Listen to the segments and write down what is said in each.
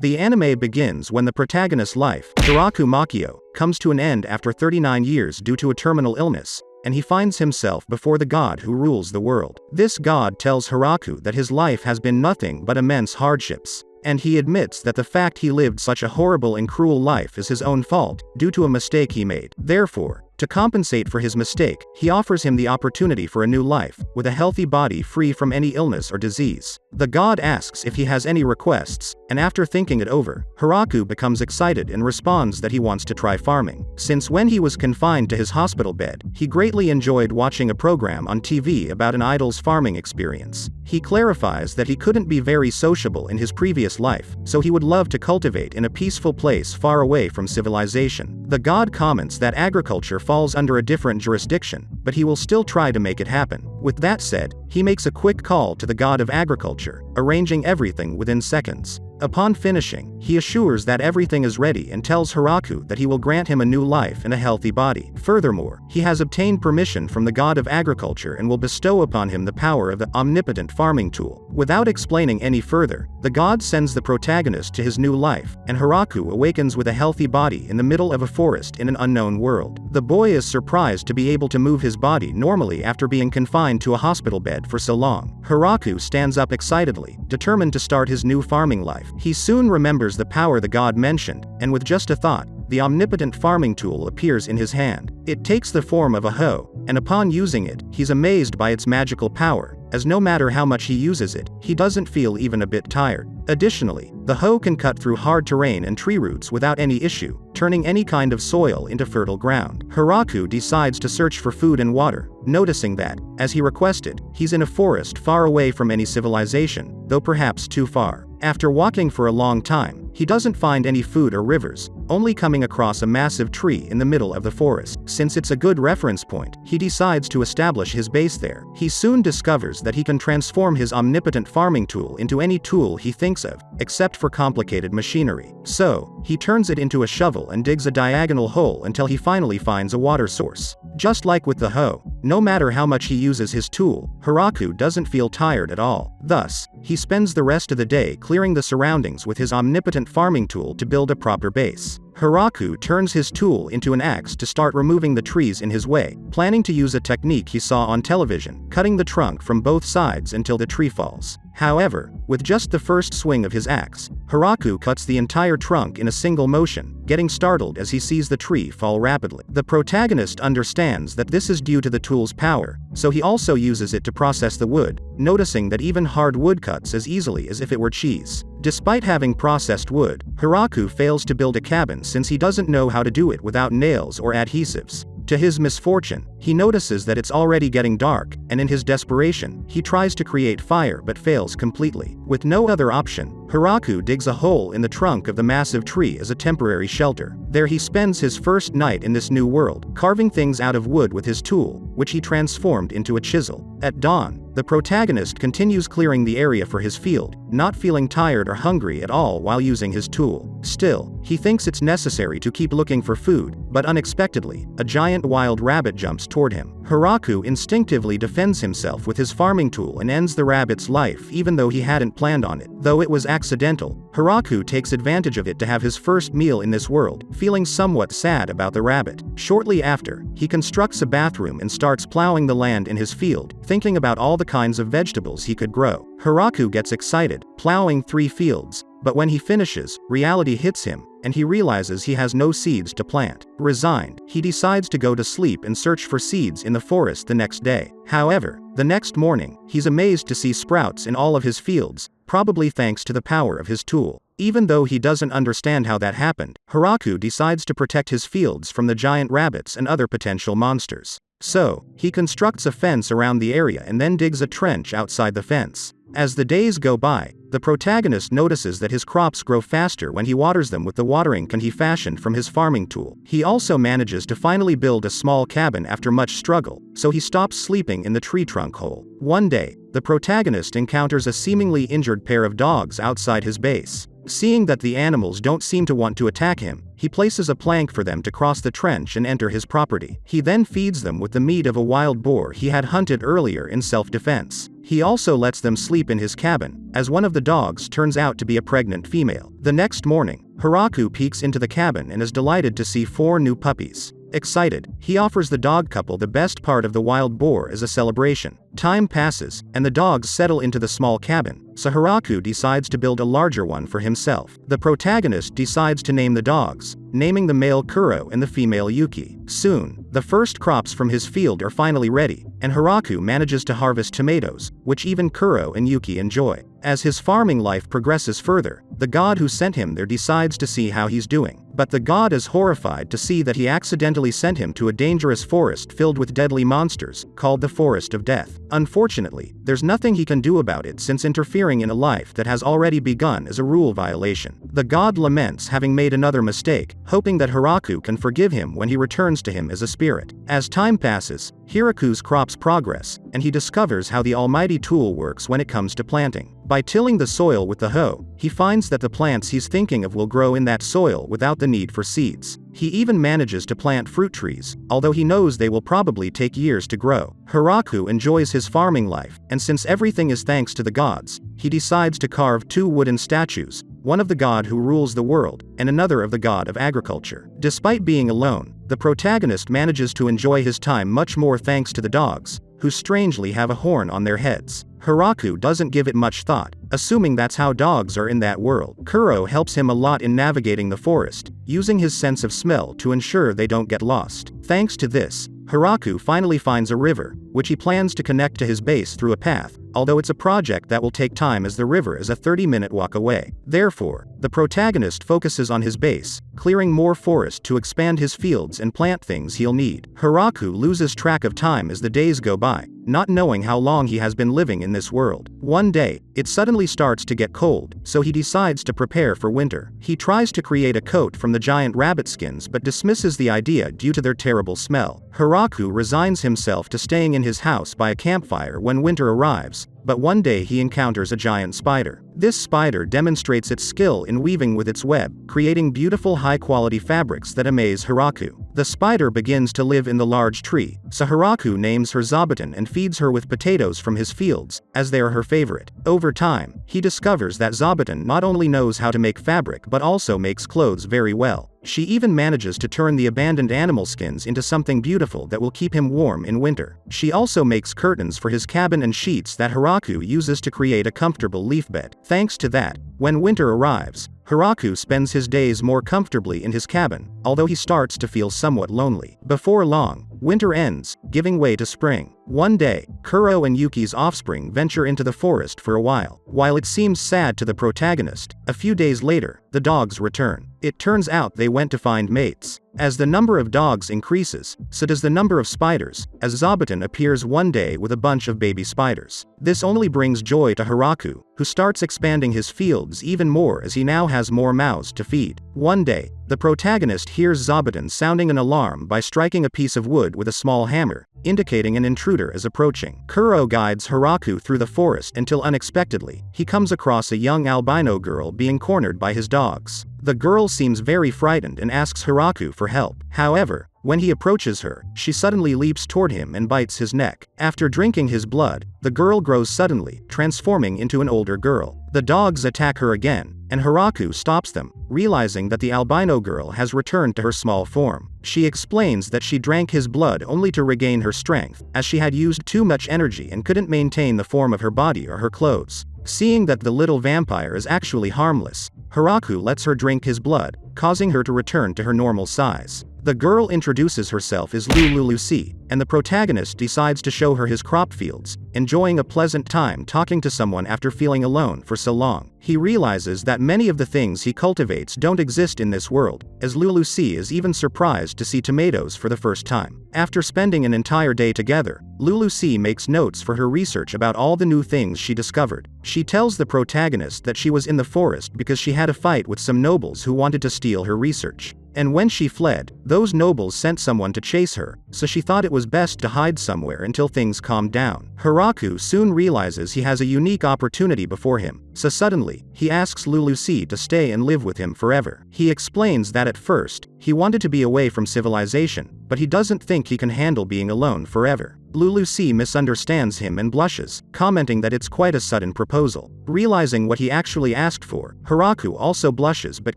The anime begins when the protagonist's life, Hiraku Machio, comes to an end after 39 years due to a terminal illness, and he finds himself before the god who rules the world. This god tells Hiraku that his life has been nothing but immense hardships, and he admits that the fact he lived such a horrible and cruel life is his own fault, due to a mistake he made. Therefore, to compensate for his mistake, he offers him the opportunity for a new life, with a healthy body free from any illness or disease. The god asks if he has any requests, and after thinking it over, Hiraku becomes excited and responds that he wants to try farming. Since when he was confined to his hospital bed, he greatly enjoyed watching a program on TV about an idol's farming experience. He clarifies that he couldn't be very sociable in his previous life, so he would love to cultivate in a peaceful place far away from civilization. The god comments that agriculture falls under a different jurisdiction, but he will still try to make it happen. With that said, he makes a quick call to the god of agriculture, arranging everything within seconds. Upon finishing, he assures that everything is ready and tells Hiraku that he will grant him a new life and a healthy body. Furthermore, he has obtained permission from the god of agriculture and will bestow upon him the power of the omnipotent farming tool. Without explaining any further, the god sends the protagonist to his new life, and Hiraku awakens with a healthy body in the middle of a forest in an unknown world. The boy is surprised to be able to move his body normally after being confined to a hospital bed for so long. Hiraku stands up excitedly, determined to start his new farming life. He soon remembers the power the god mentioned, and with just a thought, the omnipotent farming tool appears in his hand. It takes the form of a hoe, and upon using it, he's amazed by its magical power, as no matter how much he uses it, he doesn't feel even a bit tired. Additionally, the hoe can cut through hard terrain and tree roots without any issue, turning any kind of soil into fertile ground. Hiraku decides to search for food and water, noticing that, as he requested, he's in a forest far away from any civilization, though perhaps too far. After walking for a long time, he doesn't find any food or rivers, only coming across a massive tree in the middle of the forest. Since it's a good reference point, he decides to establish his base there. He soon discovers that he can transform his omnipotent farming tool into any tool he thinks of, except for complicated machinery. So, he turns it into a shovel and digs a diagonal hole until he finally finds a water source. Just like with the hoe, no matter how much he uses his tool, Hiraku doesn't feel tired at all. Thus, he spends the rest of the day clearing the surroundings with his omnipotent farming tool to build a proper base. Hiraku turns his tool into an axe to start removing the trees in his way, planning to use a technique he saw on television, cutting the trunk from both sides until the tree falls. However, with just the first swing of his axe, Hiraku cuts the entire trunk in a single motion, getting startled as he sees the tree fall rapidly. The protagonist understands that this is due to the tool's power, so he also uses it to process the wood, noticing that even hard wood cuts as easily as if it were cheese. Despite having processed wood, Hiraku fails to build a cabin since he doesn't know how to do it without nails or adhesives. To his misfortune, he notices that it's already getting dark, and in his desperation, he tries to create fire but fails completely. With no other option, Hiraku digs a hole in the trunk of the massive tree as a temporary shelter. There he spends his first night in this new world, carving things out of wood with his tool, which he transformed into a chisel. At dawn, the protagonist continues clearing the area for his field, not feeling tired or hungry at all while using his tool. Still, he thinks it's necessary to keep looking for food, but unexpectedly, a giant wild rabbit jumps toward him. Hiraku instinctively defends himself with his farming tool and ends the rabbit's life even though he hadn't planned on it. Though it was accidental, Hiraku takes advantage of it to have his first meal in this world, feeling somewhat sad about the rabbit. Shortly after, he constructs a bathroom and starts plowing the land in his field, thinking about all the kinds of vegetables he could grow. Hiraku gets excited, plowing 3 fields, but when he finishes, reality hits him, and he realizes he has no seeds to plant. Resigned, he decides to go to sleep and search for seeds in the forest the next day. However, the next morning, he's amazed to see sprouts in all of his fields, probably thanks to the power of his tool. Even though he doesn't understand how that happened, Hiraku decides to protect his fields from the giant rabbits and other potential monsters. So, he constructs a fence around the area and then digs a trench outside the fence. As the days go by, the protagonist notices that his crops grow faster when he waters them with the watering can he fashioned from his farming tool. He also manages to finally build a small cabin after much struggle, so he stops sleeping in the tree trunk hole. One day, the protagonist encounters a seemingly injured pair of dogs outside his base. Seeing that the animals don't seem to want to attack him, he places a plank for them to cross the trench and enter his property. He then feeds them with the meat of a wild boar he had hunted earlier in self-defense. He also lets them sleep in his cabin, as one of the dogs turns out to be a pregnant female. The next morning, Hiraku peeks into the cabin and is delighted to see 4 new puppies. Excited, he offers the dog couple the best part of the wild boar as a celebration. Time passes, and the dogs settle into the small cabin, so Hiraku decides to build a larger one for himself. The protagonist decides to name the dogs, naming the male Kuro and the female Yuki. Soon, the first crops from his field are finally ready, and Hiraku manages to harvest tomatoes, which even Kuro and Yuki enjoy. As his farming life progresses further, the god who sent him there decides to see how he's doing. But the god is horrified to see that he accidentally sent him to a dangerous forest filled with deadly monsters, called the Forest of Death. Unfortunately, there's nothing he can do about it since interfering in a life that has already begun is a rule violation. The god laments having made another mistake, hoping that Hiraku can forgive him when he returns to him as a spirit. As time passes, Hiraku's crops progress, and he discovers how the almighty tool works when it comes to planting. By tilling the soil with the hoe, he finds that the plants he's thinking of will grow in that soil without the need for seeds. He even manages to plant fruit trees, although he knows they will probably take years to grow. Hiraku enjoys his farming life, and since everything is thanks to the gods, he decides to carve 2 wooden statues, one of the god who rules the world, and another of the god of agriculture. Despite being alone, the protagonist manages to enjoy his time much more thanks to the dogs, who strangely have a horn on their heads. Hiraku doesn't give it much thought, assuming that's how dogs are in that world. Kuro helps him a lot in navigating the forest, using his sense of smell to ensure they don't get lost. Thanks to this, Hiraku finally finds a river, which he plans to connect to his base through a path, although it's a project that will take time as the river is a 30-minute walk away. Therefore, the protagonist focuses on his base, clearing more forest to expand his fields and plant things he'll need. Hiraku loses track of time as the days go by, not knowing how long he has been living in this world. One day, it suddenly starts to get cold, so he decides to prepare for winter. He tries to create a coat from the giant rabbit skins but dismisses the idea due to their terrible smell. Hiraku resigns himself to staying in his house by a campfire when winter arrives, but one day he encounters a giant spider. This spider demonstrates its skill in weaving with its web, creating beautiful high-quality fabrics that amaze Hiraku. The spider begins to live in the large tree, so Hiraku names her Zabuton and feeds her with potatoes from his fields, as they are her favorite. Over time, he discovers that Zabuton not only knows how to make fabric but also makes clothes very well. She even manages to turn the abandoned animal skins into something beautiful that will keep him warm in winter. She also makes curtains for his cabin and sheets that Hiraku uses to create a comfortable leaf bed. Thanks to that, when winter arrives, Hiraku spends his days more comfortably in his cabin, although he starts to feel somewhat lonely. Before long, winter ends, giving way to spring. One day, Kuro and Yuki's offspring venture into the forest for a while. While it seems sad to the protagonist, a few days later, the dogs return. It turns out they went to find mates. As the number of dogs increases, so does the number of spiders, as Zabuton appears one day with a bunch of baby spiders. This only brings joy to Hiraku, who starts expanding his fields even more as he now has more mouths to feed. One day, the protagonist hears Zabuton sounding an alarm by striking a piece of wood with a small hammer, indicating an intruder is approaching. Kuro guides Hiraku through the forest until unexpectedly, he comes across a young albino girl being cornered by his dogs. The girl seems very frightened and asks Hiraku for help. However, when he approaches her, she suddenly leaps toward him and bites his neck. After drinking his blood, the girl grows suddenly, transforming into an older girl. The dogs attack her again, and Hiraku stops them, realizing that the albino girl has returned to her small form. She explains that she drank his blood only to regain her strength, as she had used too much energy and couldn't maintain the form of her body or her clothes. Seeing that the little vampire is actually harmless, Hiraku lets her drink his blood, causing her to return to her normal size. The girl introduces herself as Lulusi, and the protagonist decides to show her his crop fields, enjoying a pleasant time talking to someone after feeling alone for so long. He realizes that many of the things he cultivates don't exist in this world, as Lulusi is even surprised to see tomatoes for the first time. After spending an entire day together, Lulusi makes notes for her research about all the new things she discovered. She tells the protagonist that she was in the forest because she had a fight with some nobles who wanted to steal her research. And when she fled, those nobles sent someone to chase her, so she thought it was best to hide somewhere until things calmed down. Hiraku soon realizes he has a unique opportunity before him, so suddenly, he asks Lulusi to stay and live with him forever. He explains that at first, he wanted to be away from civilization, but he doesn't think he can handle being alone forever. Lulu-C misunderstands him and blushes, commenting that it's quite a sudden proposal. Realizing what he actually asked for, Hiraku also blushes but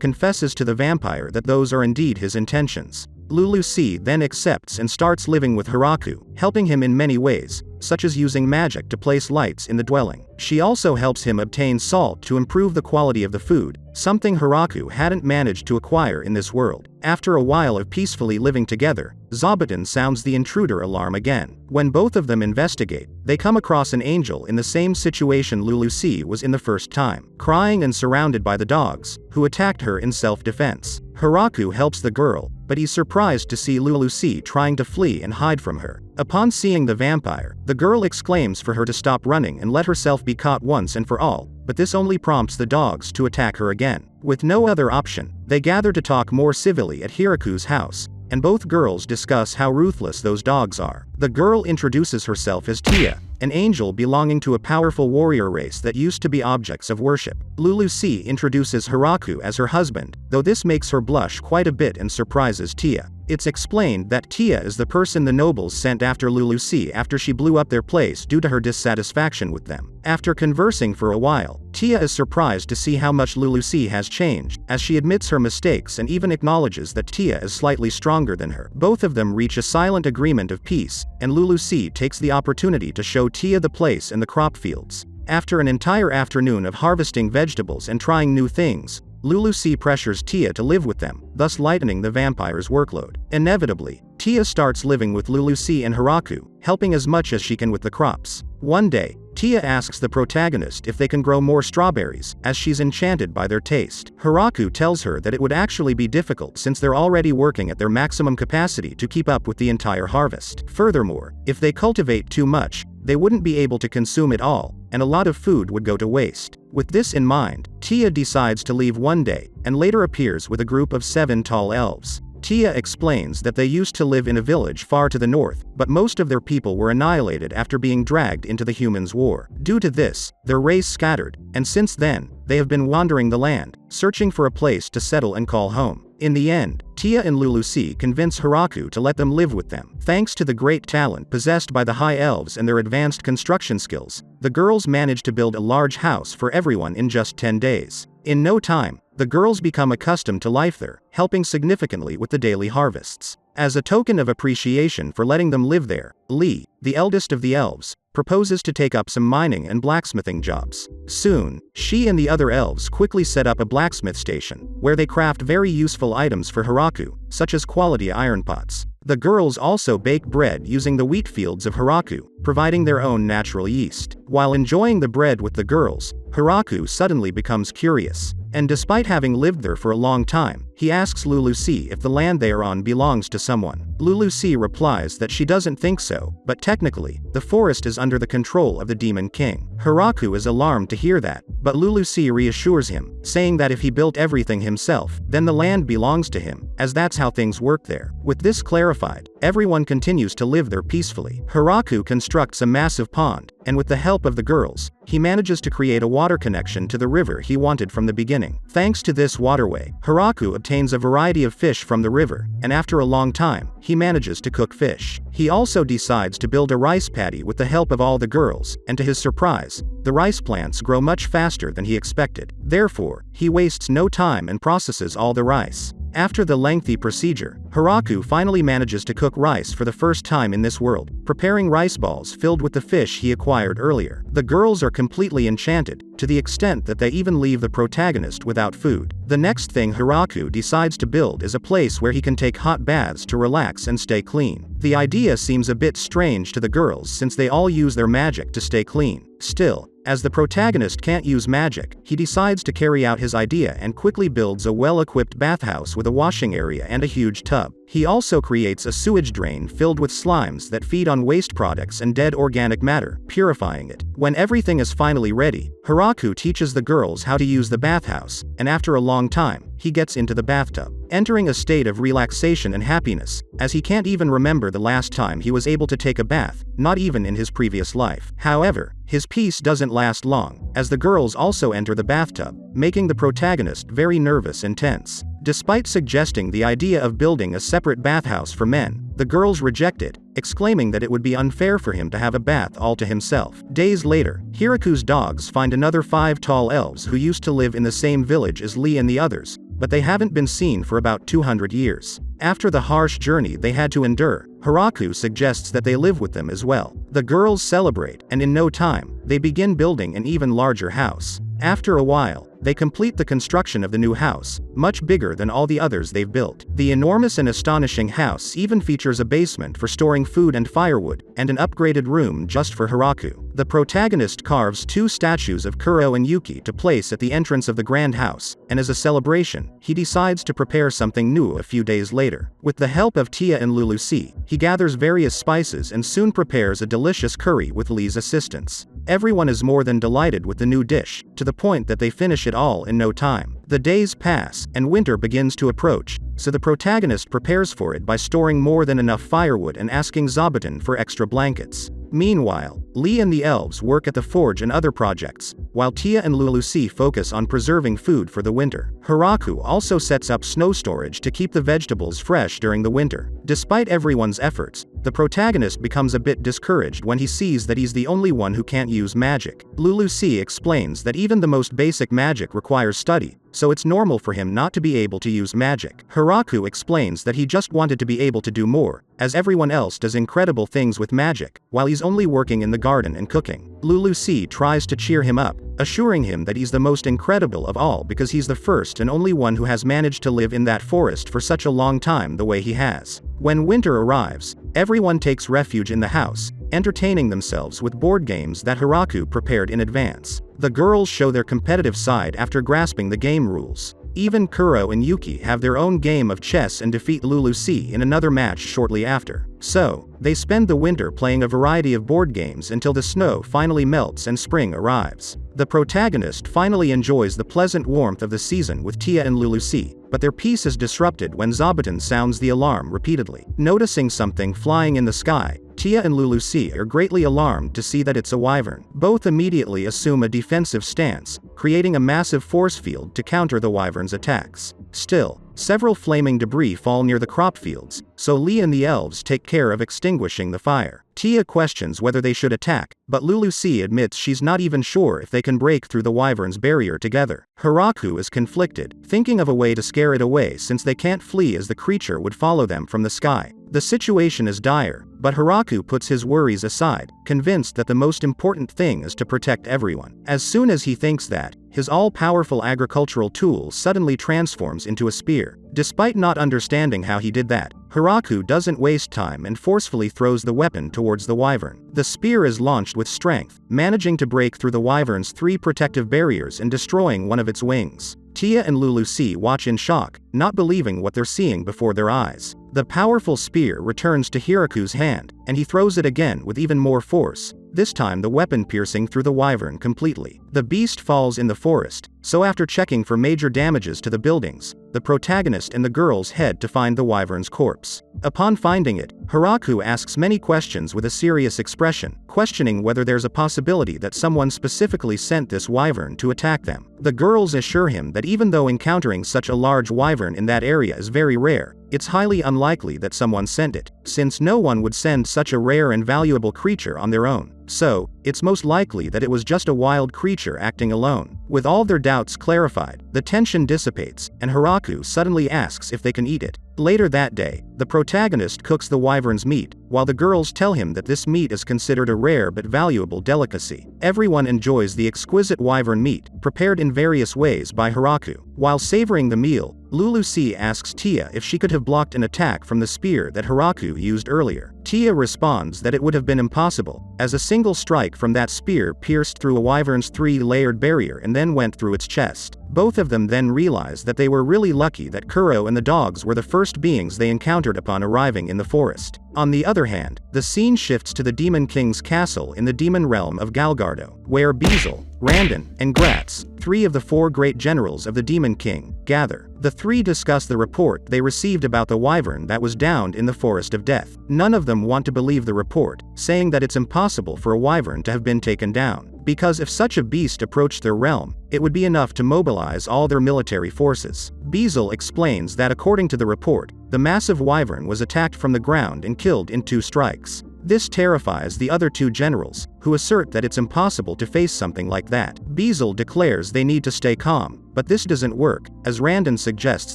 confesses to the vampire that those are indeed his intentions. Lulu-C then accepts and starts living with Hiraku, helping him in many ways, such as using magic to place lights in the dwelling. She also helps him obtain salt to improve the quality of the food, something Hiraku hadn't managed to acquire in this world. After a while of peacefully living together, Zabuton sounds the intruder alarm again. When both of them investigate, they come across an angel in the same situation Lulu-C was in the first time, crying and surrounded by the dogs, who attacked her in self-defense. Hiraku helps the girl, but he's surprised to see Lulu-C trying to flee and hide from her. Upon seeing the vampire, the girl exclaims for her to stop running and let herself be caught once and for all, but this only prompts the dogs to attack her again. With no other option, they gather to talk more civilly at Hiraku's house, and both girls discuss how ruthless those dogs are. The girl introduces herself as Tia, an angel belonging to a powerful warrior race that used to be objects of worship. Lulu-C introduces Hiraku as her husband, though this makes her blush quite a bit and surprises Tia. It's explained that Tia is the person the nobles sent after Lulu-C after she blew up their place due to her dissatisfaction with them. After conversing for a while, Tia is surprised to see how much Lulu-C has changed, as she admits her mistakes and even acknowledges that Tia is slightly stronger than her. Both of them reach a silent agreement of peace, and Lulu-C takes the opportunity to show Tia the place in the crop fields. After an entire afternoon of harvesting vegetables and trying new things, Lulu-C pressures Tia to live with them, thus lightening the vampire's workload. Inevitably, Tia starts living with Lulu-C and Hiraku, helping as much as she can with the crops. One day, Tia asks the protagonist if they can grow more strawberries, as she's enchanted by their taste. Hiraku tells her that it would actually be difficult since they're already working at their maximum capacity to keep up with the entire harvest. Furthermore, if they cultivate too much, they wouldn't be able to consume it all, and a lot of food would go to waste. With this in mind, Tia decides to leave one day, and later appears with a group of 7 tall elves. Tia explains that they used to live in a village far to the north, but most of their people were annihilated after being dragged into the humans' war. Due to this, their race scattered, and since then, they have been wandering the land, searching for a place to settle and call home. In the end, Tia and Lulu-C convince Hiraku to let them live with them. Thanks to the great talent possessed by the High Elves and their advanced construction skills, the girls manage to build a large house for everyone in just 10 days. In no time, the girls become accustomed to life there, helping significantly with the daily harvests. As a token of appreciation for letting them live there, Lee, the eldest of the elves, proposes to take up some mining and blacksmithing jobs. Soon, she and the other elves quickly set up a blacksmith station, where they craft very useful items for Hiraku, such as quality iron pots. The girls also bake bread using the wheat fields of Hiraku, providing their own natural yeast. While enjoying the bread with the girls, Hiraku suddenly becomes curious, and despite having lived there for a long time, he asks Lulu-C if the land they are on belongs to someone. Lulu-C replies that she doesn't think so, but technically, the forest is under the control of the Demon King. Hiraku is alarmed to hear that, but Lulu-C reassures him, saying that if he built everything himself, then the land belongs to him, as that's how things work there. With this clarified, everyone continues to live there peacefully. Hiraku constructs a massive pond, and with the help of the girls, he manages to create a water connection to the river he wanted from the beginning. Thanks to this waterway, Hiraku obtains a variety of fish from the river, and after a long time, he manages to cook fish. He also decides to build a rice paddy with the help of all the girls, and to his surprise, the rice plants grow much faster than he expected. Therefore, he wastes no time and processes all the rice. After the lengthy procedure, Hiraku finally manages to cook rice for the first time in this world, preparing rice balls filled with the fish he acquired earlier. The girls are completely enchanted, to the extent that they even leave the protagonist without food. The next thing Hiraku decides to build is a place where he can take hot baths to relax and stay clean. The idea seems a bit strange to the girls since they all use their magic to stay clean. Still, as the protagonist can't use magic, he decides to carry out his idea and quickly builds a well-equipped bathhouse with a washing area and a huge tub. He also creates a sewage drain filled with slimes that feed on waste products and dead organic matter, purifying it. When everything is finally ready, Hiraku teaches the girls how to use the bathhouse, and after a long time, he gets into the bathtub, entering a state of relaxation and happiness, as he can't even remember the last time he was able to take a bath, not even in his previous life. However, his peace doesn't last long, as the girls also enter the bathtub, making the protagonist very nervous and tense. Despite suggesting the idea of building a separate bathhouse for men, the girls reject it, exclaiming that it would be unfair for him to have a bath all to himself. Days later, Hiraku's dogs find another 5 tall elves who used to live in the same village as Lee and the others, but they haven't been seen for about 200 years. After the harsh journey they had to endure, Hiraku suggests that they live with them as well. The girls celebrate, and in no time, they begin building an even larger house. After a while, they complete the construction of the new house, much bigger than all the others they've built. The enormous and astonishing house even features a basement for storing food and firewood, and an upgraded room just for Hiraku. The protagonist carves 2 statues of Kuro and Yuki to place at the entrance of the grand house, and as a celebration, he decides to prepare something new a few days later. With the help of Tia and Lulusi, he gathers various spices and soon prepares a delicious curry with Lee's assistance. Everyone is more than delighted with the new dish, to the point that they finish it all in no time. The days pass, and winter begins to approach, so the protagonist prepares for it by storing more than enough firewood and asking Zabuton for extra blankets. Meanwhile, Lee and the elves work at the forge and other projects, while Tia and Lulusi focus on preserving food for the winter. Hiraku also sets up snow storage to keep the vegetables fresh during the winter. Despite everyone's efforts, the protagonist becomes a bit discouraged when he sees that he's the only one who can't use magic. Lulusi explains that even the most basic magic requires study, so it's normal for him not to be able to use magic. Hiraku explains that he just wanted to be able to do more, as everyone else does incredible things with magic, while he's only working in the garden and cooking. Lulusi tries to cheer him up, assuring him that he's the most incredible of all because he's the first and only one who has managed to live in that forest for such a long time the way he has. When winter arrives, everyone takes refuge in the house, entertaining themselves with board games that Hiraku prepared in advance. The girls show their competitive side after grasping the game rules. Even Kuro and Yuki have their own game of chess and defeat Lulusi in another match shortly after. So, they spend the winter playing a variety of board games until the snow finally melts and spring arrives. The protagonist finally enjoys the pleasant warmth of the season with Tia and Lulusi, but their peace is disrupted when Zabuton sounds the alarm repeatedly. Noticing something flying in the sky, Tia and Lulusi are greatly alarmed to see that it's a wyvern. Both immediately assume a defensive stance, creating a massive force field to counter the wyvern's attacks. Still, several flaming debris fall near the crop fields, so Lee and the elves take care of extinguishing the fire. Tia questions whether they should attack, but Lulusi admits she's not even sure if they can break through the wyvern's barrier together. Hiraku is conflicted, thinking of a way to scare it away since they can't flee as the creature would follow them from the sky. The situation is dire, but Hiraku puts his worries aside, convinced that the most important thing is to protect everyone. As soon as he thinks that, his all-powerful agricultural tool suddenly transforms into a spear. Despite not understanding how he did that, Hiraku doesn't waste time and forcefully throws the weapon towards the wyvern. The spear is launched with strength, managing to break through the wyvern's 3 protective barriers and destroying one of its wings. Tia and Lulusi watch in shock, not believing what they're seeing before their eyes. The powerful spear returns to Hiraku's hand, and he throws it again with even more force, this time the weapon piercing through the wyvern completely. The beast falls in the forest, so after checking for major damages to the buildings, the protagonist and the girls head to find the wyvern's corpse. Upon finding it, Hiraku asks many questions with a serious expression, questioning whether there's a possibility that someone specifically sent this wyvern to attack them. The girls assure him that even though encountering such a large wyvern in that area is very rare, it's highly unlikely that someone sent it, since no one would send such a rare and valuable creature on their own. So, it's most likely that it was just a wild creature acting alone. With all their doubts clarified, the tension dissipates, and Hiraku suddenly asks if they can eat it. Later that day, the protagonist cooks the wyvern's meat, while the girls tell him that this meat is considered a rare but valuable delicacy. Everyone enjoys the exquisite wyvern meat, prepared in various ways by Hiraku. While savoring the meal, Lulusi asks Tia if she could have blocked an attack from the spear that Hiraku used earlier. Tia responds that it would have been impossible, as a single strike from that spear pierced through a wyvern's 3-layered barrier and then went through its chest. Both of them then realize that they were really lucky that Kuro and the dogs were the first beings they encountered upon arriving in the forest. On the other hand, the scene shifts to the Demon King's castle in the demon realm of Galgardo, where Bezel, Randon, and Gratz, 3 of the 4 great generals of the Demon King, gather. The 3 discuss the report they received about the wyvern that was downed in the Forest of Death. None of them want to believe the report, saying that it's impossible for a wyvern to have been taken down. because if such a beast approached their realm, it would be enough to mobilize all their military forces. Beazle explains that according to the report, the massive wyvern was attacked from the ground and killed in 2 strikes. This terrifies the other 2 generals, who assert that it's impossible to face something like that. Beazle declares they need to stay calm, but this doesn't work, as Randon suggests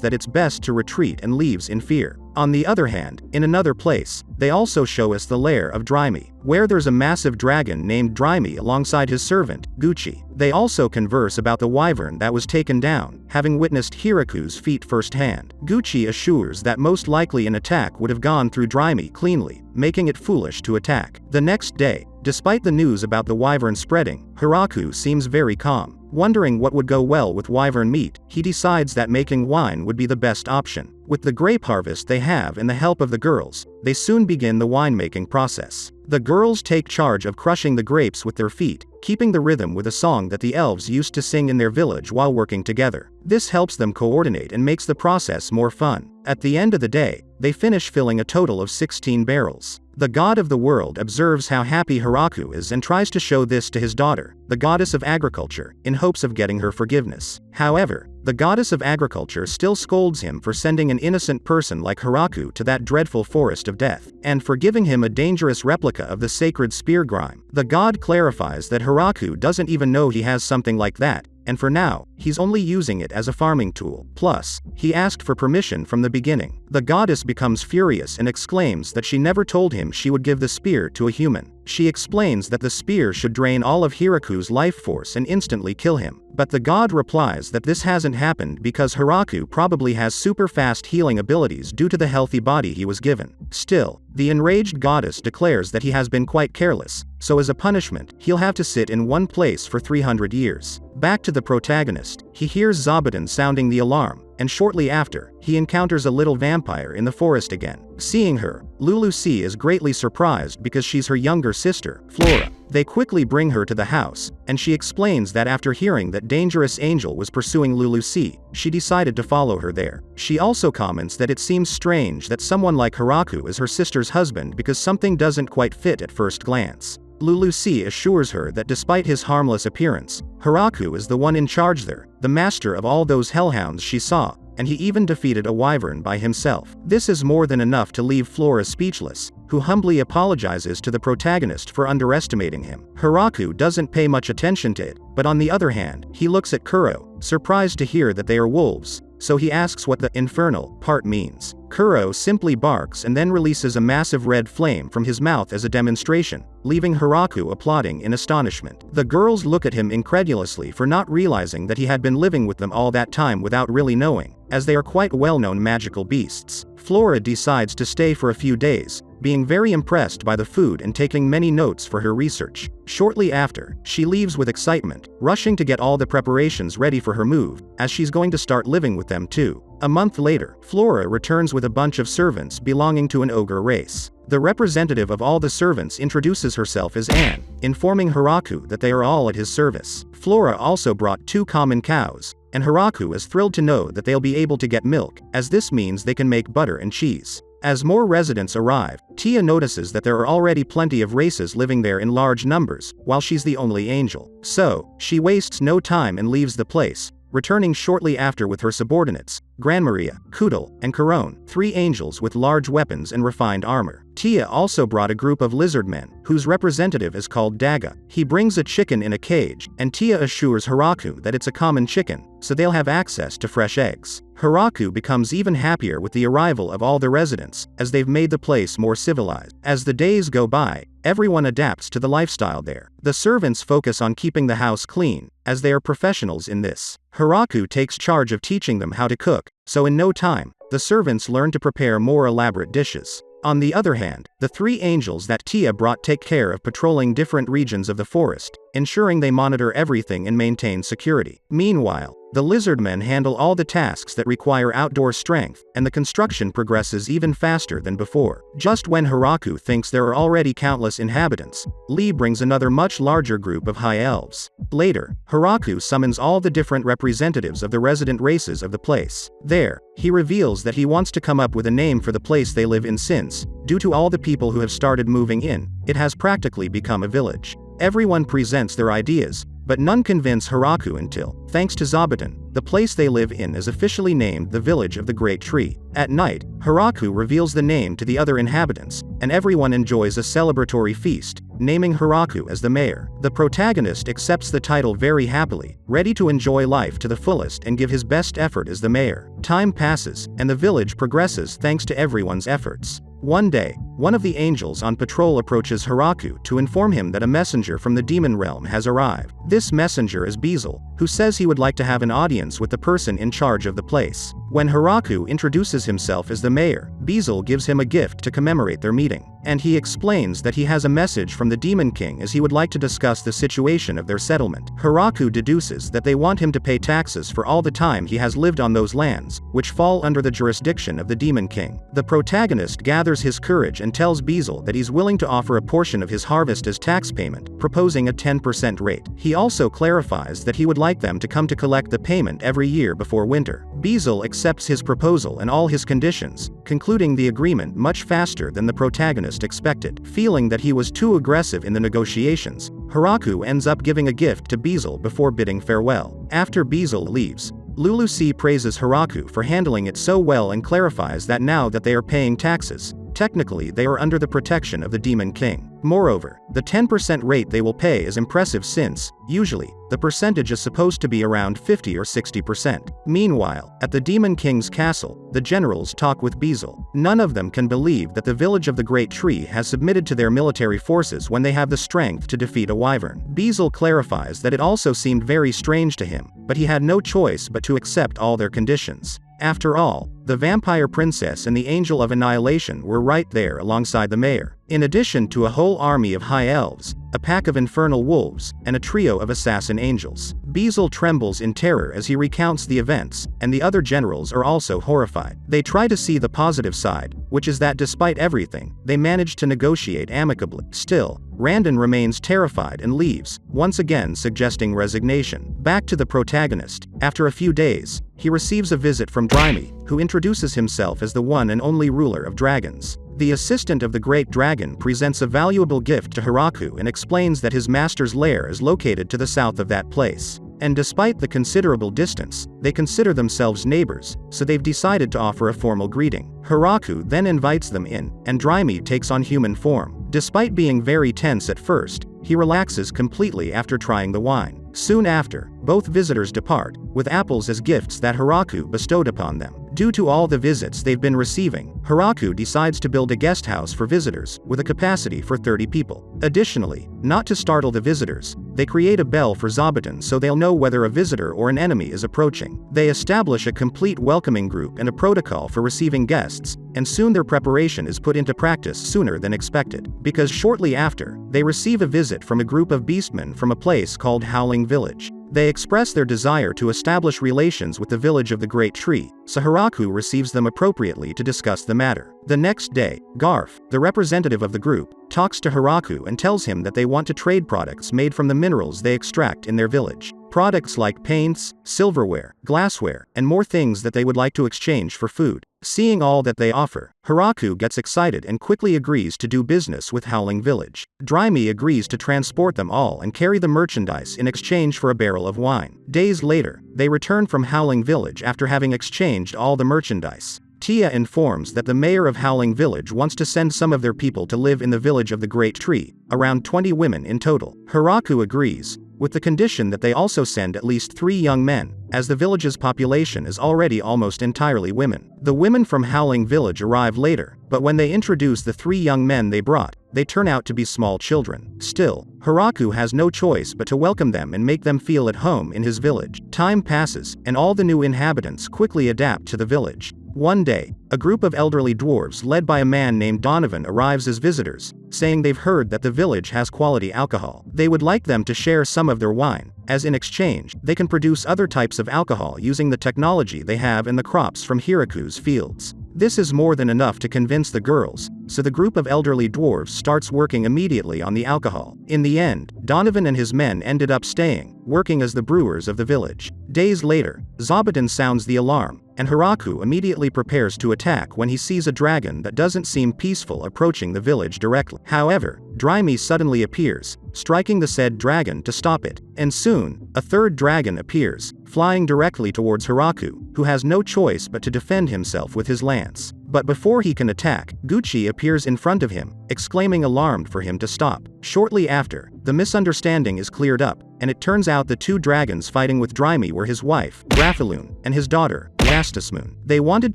that it's best to retreat and leaves in fear. On the other hand, in another place, they also show us the lair of Dryme, where there's a massive dragon named Dryme alongside his servant, Gucci. They also converse about the wyvern that was taken down, having witnessed Hiraku's feat firsthand. Gucci assures that most likely an attack would have gone through Dryme cleanly, making it foolish to attack. The next day, despite the news about the wyvern spreading, Hiraku seems very calm. Wondering what would go well with wyvern meat, he decides that making wine would be the best option. With the grape harvest they have and the help of the girls, they soon begin the winemaking process. The girls take charge of crushing the grapes with their feet, keeping the rhythm with a song that the elves used to sing in their village while working together. This helps them coordinate and makes the process more fun. At the end of the day, they finish filling a total of 16 barrels. The god of the world observes how happy Hiraku is and tries to show this to his daughter, the goddess of agriculture, in hopes of getting her forgiveness. However, the goddess of agriculture still scolds him for sending an innocent person like Hiraku to that dreadful forest of death, and for giving him a dangerous replica of the sacred spear grime. The god clarifies that Hiraku doesn't even know he has something like that, and for now, he's only using it as a farming tool. Plus, he asked for permission from the beginning. The goddess becomes furious and exclaims that she never told him she would give the spear to a human. She explains that the spear should drain all of Hiraku's life force and instantly kill him. But the god replies that this hasn't happened because Hiraku probably has super fast healing abilities due to the healthy body he was given. Still, the enraged goddess declares that he has been quite careless, so as a punishment, he'll have to sit in one place for 300 years. Back to the protagonist, he hears Zabuton sounding the alarm, and shortly after, he encounters a little vampire in the forest again. Seeing her, Lulu C is greatly surprised because she's her younger sister, Flora. They quickly bring her to the house, and she explains that after hearing that Dangerous Angel was pursuing Lulu C, she decided to follow her there. She also comments that it seems strange that someone like Hiraku is her sister's husband because something doesn't quite fit at first glance. Lulu C assures her that despite his harmless appearance, Hiraku is the one in charge there, the master of all those hellhounds she saw, and he even defeated a wyvern by himself. This is more than enough to leave Flora speechless, who humbly apologizes to the protagonist for underestimating him. Hiraku doesn't pay much attention to it, but on the other hand, he looks at Kuro, surprised to hear that they are wolves, so he asks what the infernal part means. Kuro simply barks and then releases a massive red flame from his mouth as a demonstration, leaving Hiraku applauding in astonishment. The girls look at him incredulously for not realizing that he had been living with them all that time without really knowing, as they are quite well-known magical beasts. Flora decides to stay for a few days, being very impressed by the food and taking many notes for her research. Shortly after, she leaves with excitement, rushing to get all the preparations ready for her move, as she's going to start living with them too. A month later, Flora returns with a bunch of servants belonging to an ogre race. The representative of all the servants introduces herself as Anne, informing Hiraku that they are all at his service. Flora also brought 2 common cows, and Hiraku is thrilled to know that they'll be able to get milk, as this means they can make butter and cheese. As more residents arrive, Tia notices that there are already plenty of races living there in large numbers, while she's the only angel. So, she wastes no time and leaves the place, returning shortly after with her subordinates, Grandmaria, Kudal, and Corone, 3 angels with large weapons and refined armor. Tia also brought a group of lizard men, whose representative is called Daga. He brings a chicken in a cage, and Tia assures Hiraku that it's a common chicken, so they'll have access to fresh eggs. Hiraku becomes even happier with the arrival of all the residents, as they've made the place more civilized. As the days go by, everyone adapts to the lifestyle there. The servants focus on keeping the house clean, as they are professionals in this. Hiraku takes charge of teaching them how to cook, so in no time, the servants learn to prepare more elaborate dishes. On the other hand, the 3 angels that Tia brought take care of patrolling different regions of the forest, ensuring they monitor everything and maintain security. Meanwhile, the lizardmen handle all the tasks that require outdoor strength, and the construction progresses even faster than before. Just when Hiraku thinks there are already countless inhabitants, Lee brings another much larger group of high elves. Later, Hiraku summons all the different representatives of the resident races of the place. There, he reveals that he wants to come up with a name for the place they live in since, due to all the people who have started moving in, it has practically become a village. Everyone presents their ideas, but none convince Hiraku until, thanks to Zabuton, the place they live in is officially named the Village of the Great Tree. At night, Hiraku reveals the name to the other inhabitants, and everyone enjoys a celebratory feast, naming Hiraku as the mayor. The protagonist accepts the title very happily, ready to enjoy life to the fullest and give his best effort as the mayor. Time passes, and the village progresses thanks to everyone's efforts. One day, one of the angels on patrol approaches Hiraku to inform him that a messenger from the demon realm has arrived. This messenger is Bezel, who says he would like to have an audience with the person in charge of the place. When Hiraku introduces himself as the mayor, Bezel gives him a gift to commemorate their meeting, and he explains that he has a message from the Demon King as he would like to discuss the situation of their settlement. Hiraku deduces that they want him to pay taxes for all the time he has lived on those lands, which fall under the jurisdiction of the Demon King. The protagonist gathers his courage and tells Bezel that he's willing to offer a portion of his harvest as tax payment, proposing a 10% rate. He also clarifies that he would like them to come to collect the payment every year before winter. Bezel accepts his proposal and all his conditions, concluding the agreement much faster than the protagonist expected. Feeling that he was too aggressive in the negotiations, Hiraku ends up giving a gift to Bezel before bidding farewell. After Bezel leaves, Lulu-C praises Hiraku for handling it so well and clarifies that now that they are paying taxes, technically they are under the protection of the Demon King. Moreover, the 10% rate they will pay is impressive since, usually, the percentage is supposed to be around 50 or 60%. Meanwhile, at the Demon King's castle, the generals talk with Bezel. None of them can believe that the Village of the Great Tree has submitted to their military forces when they have the strength to defeat a wyvern. Bezel clarifies that it also seemed very strange to him, but he had no choice but to accept all their conditions. After all, the vampire princess and the angel of annihilation were right there alongside the mayor, in addition to a whole army of high elves, a pack of infernal wolves, and a trio of assassin angels. Bezel trembles in terror as he recounts the events, and the other generals are also horrified. They try to see the positive side, which is that despite everything, they managed to negotiate amicably. Still, Randon remains terrified and leaves, once again suggesting resignation. Back to the protagonist. After a few days, he receives a visit from Dryme, who introduces himself as the one and only ruler of dragons. The assistant of the great dragon presents a valuable gift to Hiraku and explains that his master's lair is located to the south of that place. And despite the considerable distance, they consider themselves neighbors, so they've decided to offer a formal greeting. Hiraku then invites them in, and Dryme takes on human form. Despite being very tense at first, he relaxes completely after trying the wine. Soon after, both visitors depart, with apples as gifts that Hiraku bestowed upon them. Due to all the visits they've been receiving, Hiraku decides to build a guest house for visitors, with a capacity for 30 people. Additionally, not to startle the visitors, they create a bell for Zabuton so they'll know whether a visitor or an enemy is approaching. They establish a complete welcoming group and a protocol for receiving guests, and soon their preparation is put into practice sooner than expected. Because shortly after, they receive a visit from a group of beastmen from a place called Howling Village. They express their desire to establish relations with the Village of the Great Tree, so Hiraku receives them appropriately to discuss the matter. The next day, Garf, the representative of the group, talks to Hiraku and tells him that they want to trade products made from the minerals they extract in their village. Products like paints, silverware, glassware, and more things that they would like to exchange for food. Seeing all that they offer, Hiraku gets excited and quickly agrees to do business with Howling Village. Dryme agrees to transport them all and carry the merchandise in exchange for a barrel of wine. Days later, they return from Howling Village after having exchanged all the merchandise. Tia informs that the mayor of Howling Village wants to send some of their people to live in the Village of the Great Tree, around 20 women in total. Hiraku agrees, with the condition that they also send at least 3 young men, as the village's population is already almost entirely women. The women from Howling Village arrive later, but when they introduce the 3 young men they brought, they turn out to be small children. Still, Hiraku has no choice but to welcome them and make them feel at home in his village. Time passes, and all the new inhabitants quickly adapt to the village. One day, a group of elderly dwarves led by a man named Donovan arrives as visitors, saying they've heard that the village has quality alcohol. They would like them to share some of their wine, as in exchange, they can produce other types of alcohol using the technology they have in the crops from Hiraku's fields. This is more than enough to convince the girls, so the group of elderly dwarves starts working immediately on the alcohol. In the end, Donovan and his men ended up staying, working as the brewers of the village. Days later, Zabuton sounds the alarm, and Hiraku immediately prepares to attack when he sees a dragon that doesn't seem peaceful approaching the village directly. However, Dreamy suddenly appears, striking the said dragon to stop it, and soon, a third dragon appears, flying directly towards Hiraku, who has no choice but to defend himself with his lance. But before he can attack, Gucci appears in front of him, exclaiming alarmed for him to stop. Shortly after, the misunderstanding is cleared up, and it turns out the two dragons fighting with Dreamy were his wife, Grafaloon, and his daughter, Lastismoon. They wanted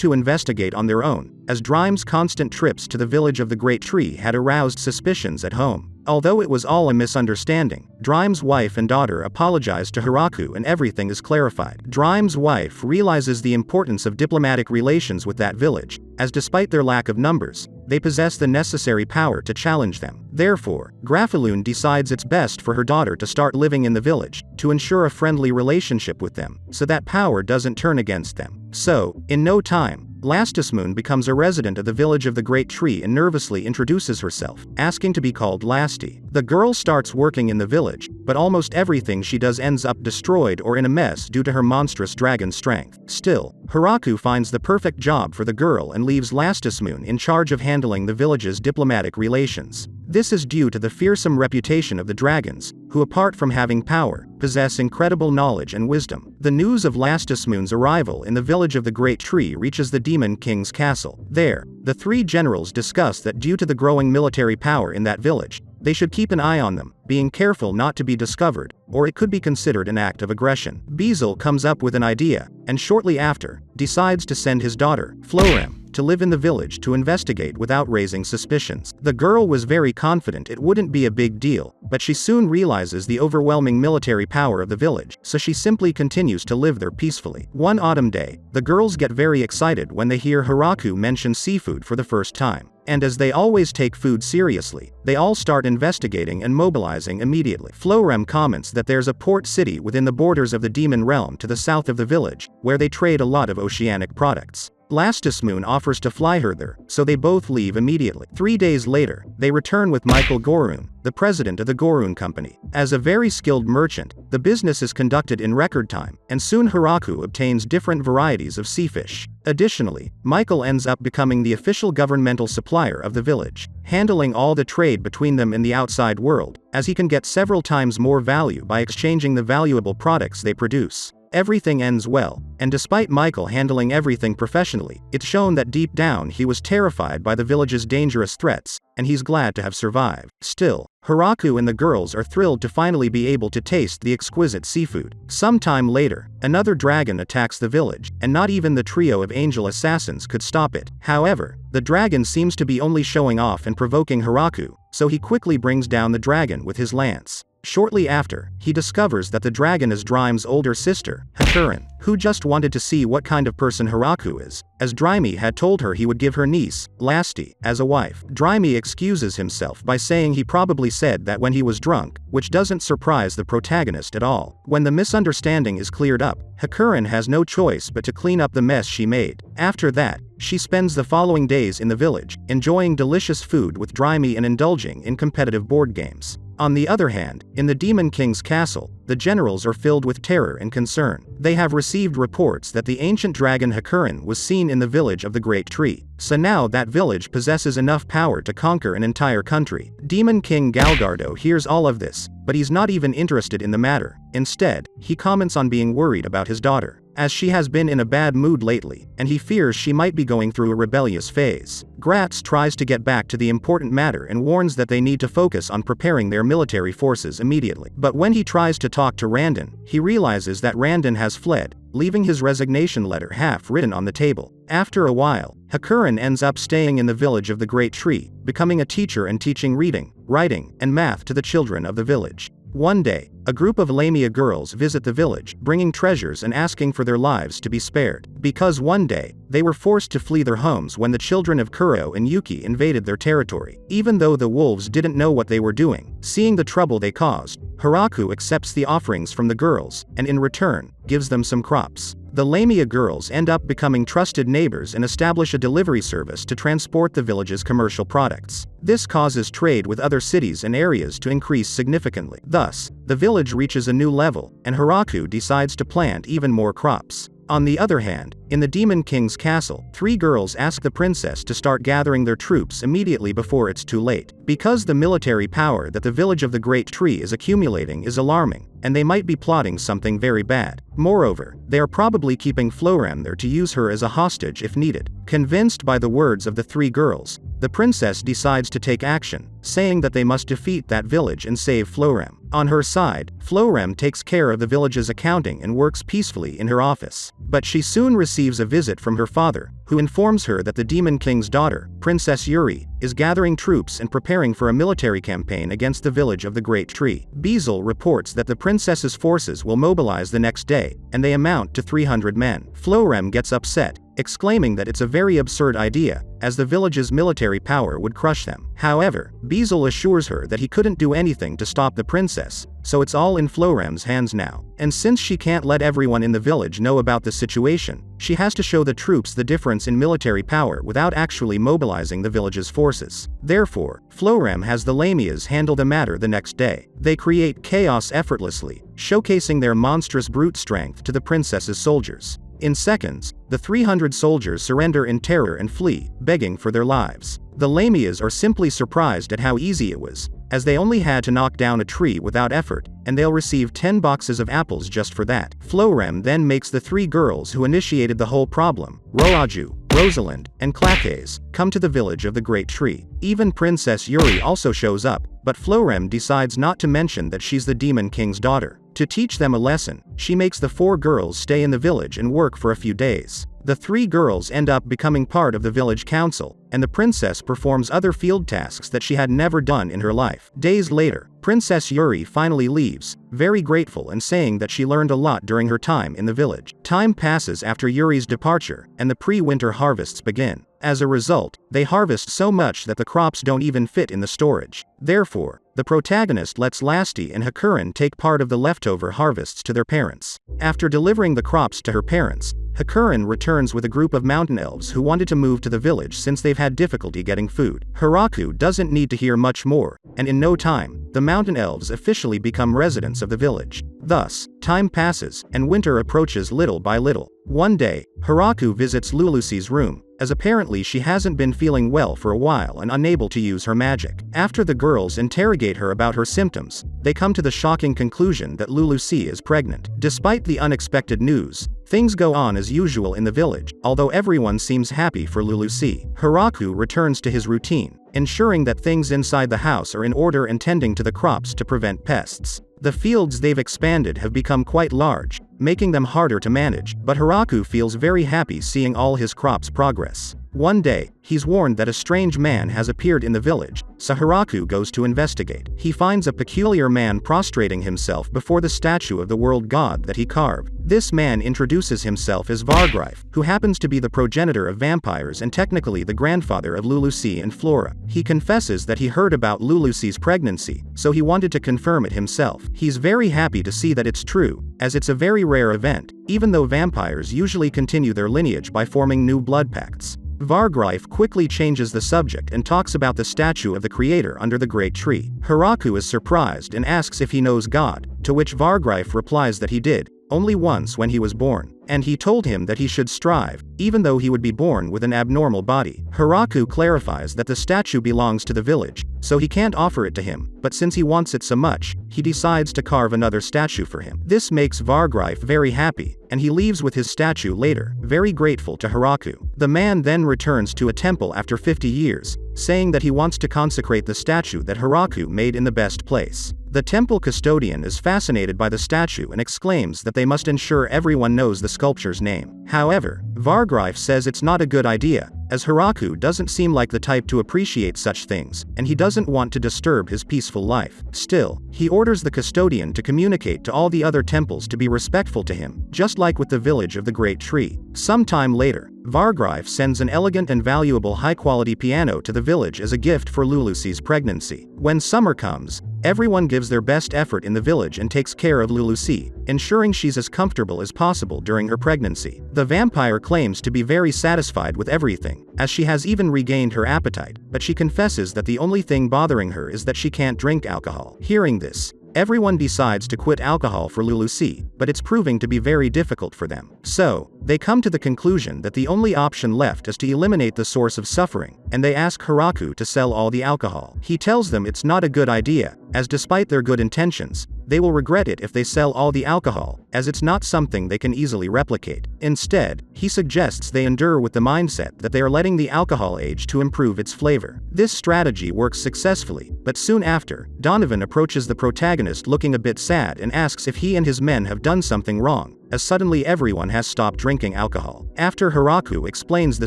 to investigate on their own, as Dryme's constant trips to the village of the Great Tree had aroused suspicions at home. Although it was all a misunderstanding, Dryme's wife and daughter apologize to Hiraku and everything is clarified. Dryme's wife realizes the importance of diplomatic relations with that village, as despite their lack of numbers, they possess the necessary power to challenge them. Therefore, Grafaloon decides it's best for her daughter to start living in the village, to ensure a friendly relationship with them, so that power doesn't turn against them. So, in no time, Lastismoon becomes a resident of the village of the Great Tree and nervously introduces herself, asking to be called Lasty. The girl starts working in the village, but almost everything she does ends up destroyed or in a mess due to her monstrous dragon strength. Still, Hiraku finds the perfect job for the girl and leaves Lastismoon in charge of handling the village's diplomatic relations. This is due to the fearsome reputation of the dragons, who apart from having power, possess incredible knowledge and wisdom. The news of Lastismoon's arrival in the village of the Great Tree reaches the Demon King's castle. There, the three generals discuss that due to the growing military power in that village, they should keep an eye on them, being careful not to be discovered, or it could be considered an act of aggression. Bezel comes up with an idea, and shortly after, decides to send his daughter, Florem, to live in the village to investigate without raising suspicions. The girl was very confident it wouldn't be a big deal, but she soon realizes the overwhelming military power of the village, so she simply continues to live there peacefully. One autumn day, the girls get very excited when they hear Hiraku mention seafood for the first time. And as they always take food seriously, they all start investigating and mobilizing immediately. Florem comments that there's a port city within the borders of the demon realm to the south of the village, where they trade a lot of oceanic products. Lastismoon offers to fly her there, so they both leave immediately. 3 days later, they return with Michael Gorun, the president of the Gorun Company. As a very skilled merchant, the business is conducted in record time, and soon Hiraku obtains different varieties of sea fish. Additionally, Michael ends up becoming the official governmental supplier of the village, handling all the trade between them in the outside world, as he can get several times more value by exchanging the valuable products they produce. Everything ends well, and despite Michael handling everything professionally, it's shown that deep down he was terrified by the village's dangerous threats, and he's glad to have survived. Still, Hiraku and the girls are thrilled to finally be able to taste the exquisite seafood. Sometime later, another dragon attacks the village, and not even the trio of angel assassins could stop it. However, the dragon seems to be only showing off and provoking Hiraku, so he quickly brings down the dragon with his lance. Shortly after, he discovers that the dragon is Dryme's older sister, Hakurin, who just wanted to see what kind of person Hiraku is, as Dryme had told her he would give her niece, Lasty, as a wife. Dryme excuses himself by saying he probably said that when he was drunk, which doesn't surprise the protagonist at all. When the misunderstanding is cleared up, Hakurin has no choice but to clean up the mess she made. After that, she spends the following days in the village, enjoying delicious food with Dryme and indulging in competitive board games. On the other hand, in the Demon King's castle, the generals are filled with terror and concern. They have received reports that the ancient dragon Hakurin was seen in the village of the Great Tree. So now that village possesses enough power to conquer an entire country. Demon King Galgardo hears all of this, but he's not even interested in the matter. Instead, he comments on being worried about his daughter, as she has been in a bad mood lately, and he fears she might be going through a rebellious phase. Gratz tries to get back to the important matter and warns that they need to focus on preparing their military forces immediately. But when he tries to talk to Randon, he realizes that Randon has fled, leaving his resignation letter half written on the table. After a while, Hakurin ends up staying in the village of the Great Tree, becoming a teacher and teaching reading, writing, and math to the children of the village. One day, a group of Lamia girls visit the village, bringing treasures and asking for their lives to be spared. Because one day, they were forced to flee their homes when the children of Kuro and Yuki invaded their territory. Even though the wolves didn't know what they were doing, seeing the trouble they caused, Hiraku accepts the offerings from the girls, and in return, gives them some crops. The Lamia girls end up becoming trusted neighbors and establish a delivery service to transport the village's commercial products. This causes trade with other cities and areas to increase significantly. Thus, the village reaches a new level, and Hiraku decides to plant even more crops. On the other hand, in the Demon King's castle, 3 girls ask the princess to start gathering their troops immediately before it's too late. Because the military power that the village of the Great Tree is accumulating is alarming, and they might be plotting something very bad. Moreover, they are probably keeping Florem there to use her as a hostage if needed. Convinced by the words of the 3 girls, the princess decides to take action, saying that they must defeat that village and save Florem. On her side, Florem takes care of the village's accounting and works peacefully in her office. But she soon receives a visit from her father, who informs her that the Demon King's daughter, Princess Yuri, is gathering troops and preparing for a military campaign against the village of the Great Tree. Bezel reports that the princess's forces will mobilize the next day, and they amount to 300 men. Florem gets upset, exclaiming that it's a very absurd idea, as the village's military power would crush them. However, Bezel assures her that he couldn't do anything to stop the princess, so it's all in Florem's hands now. And since she can't let everyone in the village know about the situation, she has to show the troops the difference in military power without actually mobilizing the village's forces. Therefore, Florem has the Lamias handle the matter the next day. They create chaos effortlessly, showcasing their monstrous brute strength to the princess's soldiers. In seconds, the 300 soldiers surrender in terror and flee, begging for their lives. The Lamias are simply surprised at how easy it was, as they only had to knock down a tree without effort, and they'll receive 10 boxes of apples just for that. Florem then makes the 3 girls who initiated the whole problem, Roaju, Rosalind, and Claques, come to the village of the Great Tree. Even Princess Yuri also shows up, but Florem decides not to mention that she's the Demon King's daughter. To teach them a lesson, she makes the 4 girls stay in the village and work for a few days. The 3 girls end up becoming part of the village council, and the princess performs other field tasks that she had never done in her life. Days later, Princess Yuri finally leaves, very grateful and saying that she learned a lot during her time in the village. Time passes after Yuri's departure, and the pre-winter harvests begin. As a result, they harvest so much that the crops don't even fit in the storage. Therefore, the protagonist lets Lasti and Hakurin take part of the leftover harvests to their parents. After delivering the crops to her parents, Hakurin returns with a group of mountain elves who wanted to move to the village since they've had difficulty getting food. Hiraku doesn't need to hear much more, and in no time, the mountain elves officially become residents of the village. Thus, time passes, and winter approaches little by little. One day, Hiraku visits Lulusi's room, as apparently she hasn't been feeling well for a while and unable to use her magic. After the girls interrogate her about her symptoms, they come to the shocking conclusion that Lulusi is pregnant. Despite the unexpected news, things go on as usual in the village, although everyone seems happy for Lulusi. Hiraku returns to his routine, ensuring that things inside the house are in order and tending to the crops to prevent pests. The fields they've expanded have become quite large, making them harder to manage, but Hiraku feels very happy seeing all his crops progress. One day, he's warned that a strange man has appeared in the village, so Hiraku goes to investigate. He finds a peculiar man prostrating himself before the statue of the world god that he carved. This man introduces himself as Vargreif, who happens to be the progenitor of vampires and technically the grandfather of Lulusi and Flora. He confesses that he heard about Lulusi's pregnancy, so he wanted to confirm it himself. He's very happy to see that it's true, as it's a very rare event, even though vampires usually continue their lineage by forming new blood pacts. Vargreif quickly changes the subject and talks about the statue of the creator under the Great Tree. Hiraku is surprised and asks if he knows God, to which Vargreif replies that he did, only once when he was born, and he told him that he should strive, even though he would be born with an abnormal body. Hiraku clarifies that the statue belongs to the village, so he can't offer it to him, but since he wants it so much, he decides to carve another statue for him. This makes Vargreif very happy, and he leaves with his statue later, very grateful to Hiraku. The man then returns to a temple after 50 years, saying that he wants to consecrate the statue that Hiraku made in the best place. The temple custodian is fascinated by the statue and exclaims that they must ensure everyone knows the sculpture's name. However, Vargreif says it's not a good idea, as Hiraku doesn't seem like the type to appreciate such things, and he doesn't want to disturb his peaceful life. Still, he orders the custodian to communicate to all the other temples to be respectful to him, just like with the village of the Great Tree. Sometime later, Vargreif sends an elegant and valuable high-quality piano to the village as a gift for Lulusi's pregnancy. When summer comes, everyone gives their best effort in the village and takes care of Lulusi, ensuring she's as comfortable as possible during her pregnancy. The vampire claims to be very satisfied with everything, as she has even regained her appetite, but she confesses that the only thing bothering her is that she can't drink alcohol. Hearing this, Everyone decides to quit alcohol for Lulusi, but it's proving to be very difficult for them. So, they come to the conclusion that the only option left is to eliminate the source of suffering, and they ask Hiraku to sell all the alcohol. He tells them it's not a good idea, as despite their good intentions, they will regret it if they sell all the alcohol, as it's not something they can easily replicate. Instead, he suggests they endure with the mindset that they are letting the alcohol age to improve its flavor. This strategy works successfully, but soon after, Donovan approaches the protagonist looking a bit sad and asks if he and his men have done something wrong, as suddenly everyone has stopped drinking alcohol. After Hiraku explains the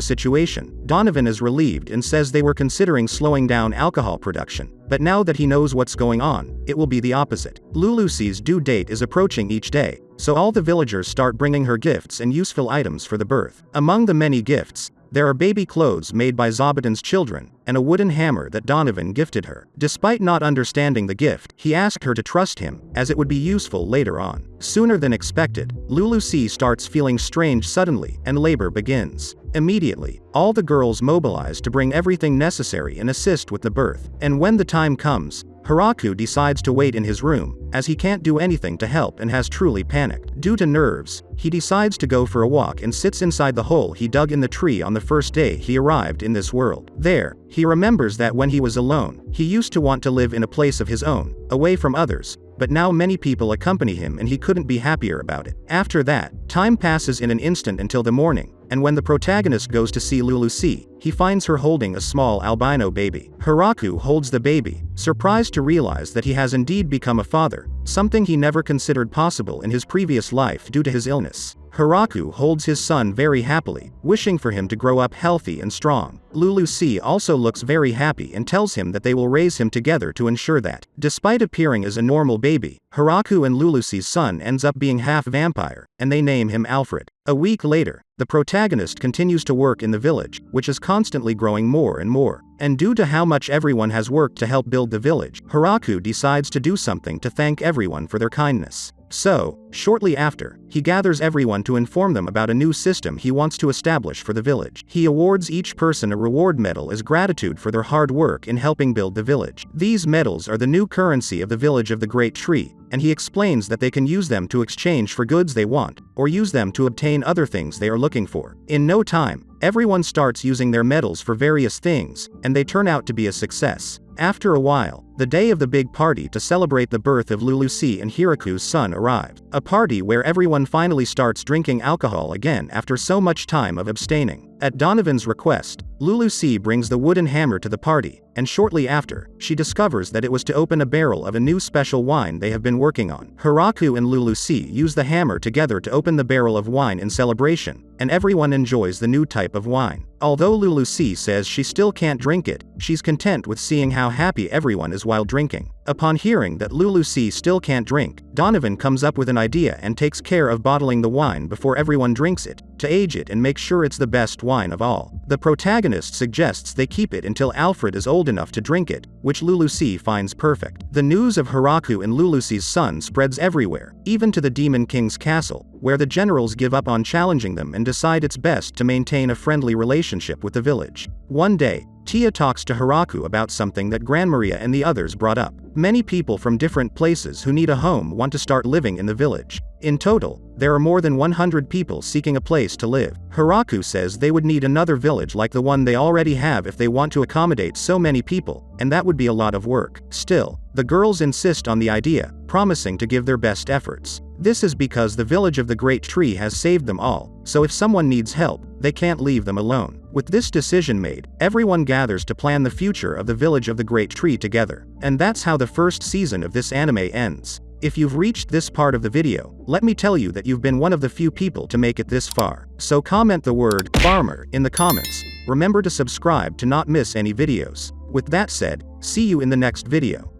situation, Donovan is relieved and says they were considering slowing down alcohol production, but now that he knows what's going on, it will be the opposite. Lulusi's due date is approaching each day, so all the villagers start bringing her gifts and useful items for the birth. Among the many gifts, there are baby clothes made by Zobatan's children, and a wooden hammer that Donovan gifted her. Despite not understanding the gift, he asked her to trust him, as it would be useful later on. Sooner than expected, Lulusi starts feeling strange suddenly, and labor begins. Immediately, all the girls mobilize to bring everything necessary and assist with the birth. And when the time comes, Hiraku decides to wait in his room, as he can't do anything to help and has truly panicked. Due to nerves, he decides to go for a walk and sits inside the hole he dug in the tree on the first day he arrived in this world. There, he remembers that when he was alone, he used to want to live in a place of his own, away from others, but now many people accompany him and he couldn't be happier about it. After that, time passes in an instant until the morning, and when the protagonist goes to see Lulusi, he finds her holding a small albino baby. Hiraku holds the baby, surprised to realize that he has indeed become a father, something he never considered possible in his previous life due to his illness. Hiraku holds his son very happily, wishing for him to grow up healthy and strong. Lulusi also looks very happy and tells him that they will raise him together to ensure that, despite appearing as a normal baby, Hiraku and Lulusi's son ends up being half vampire, and they name him Alfred. A week later, the protagonist continues to work in the village, which is constantly growing more and more. And due to how much everyone has worked to help build the village, Hiraku decides to do something to thank everyone for their kindness. So, shortly after, he gathers everyone to inform them about a new system he wants to establish for the village. He awards each person a reward medal as gratitude for their hard work in helping build the village. These medals are the new currency of the village of the Great Tree, and he explains that they can use them to exchange for goods they want, or use them to obtain other things they are looking for. In no time, everyone starts using their medals for various things, and they turn out to be a success. After a while, the day of the big party to celebrate the birth of Lulusi and Hiraku's son arrived. A party where everyone finally starts drinking alcohol again after so much time of abstaining. At Donovan's request, Lulusi brings the wooden hammer to the party, and shortly after, she discovers that it was to open a barrel of a new special wine they have been working on. Hiraku and Lulusi use the hammer together to open the barrel of wine in celebration, and everyone enjoys the new type of wine. Although Lulusi says she still can't drink it, she's content with seeing how happy everyone is while drinking. Upon hearing that Lulusi still can't drink, Donovan comes up with an idea and takes care of bottling the wine before everyone drinks it, to age it and make sure it's the best wine of all. The protagonist suggests they keep it until Alfred is old enough to drink it, which Lulusi finds perfect. The news of Hiraku and Lulusi's son spreads everywhere, even to the Demon King's castle, where the generals give up on challenging them and decide it's best to maintain a friendly relationship with the village. One day, Tia talks to Hiraku about something that Grandmaria and the others brought up. Many people from different places who need a home want to start living in the village. In total, there are more than 100 people seeking a place to live. Hiraku says they would need another village like the one they already have if they want to accommodate so many people, and that would be a lot of work. Still, the girls insist on the idea, promising to give their best efforts. This is because the village of the Great Tree has saved them all, so if someone needs help, they can't leave them alone. With this decision made, everyone gathers to plan the future of the village of the Great Tree together. And that's how the first season of this anime ends. If you've reached this part of the video, let me tell you that you've been one of the few people to make it this far. So comment the word farmer in the comments. Remember to subscribe to not miss any videos. With that said, see you in the next video.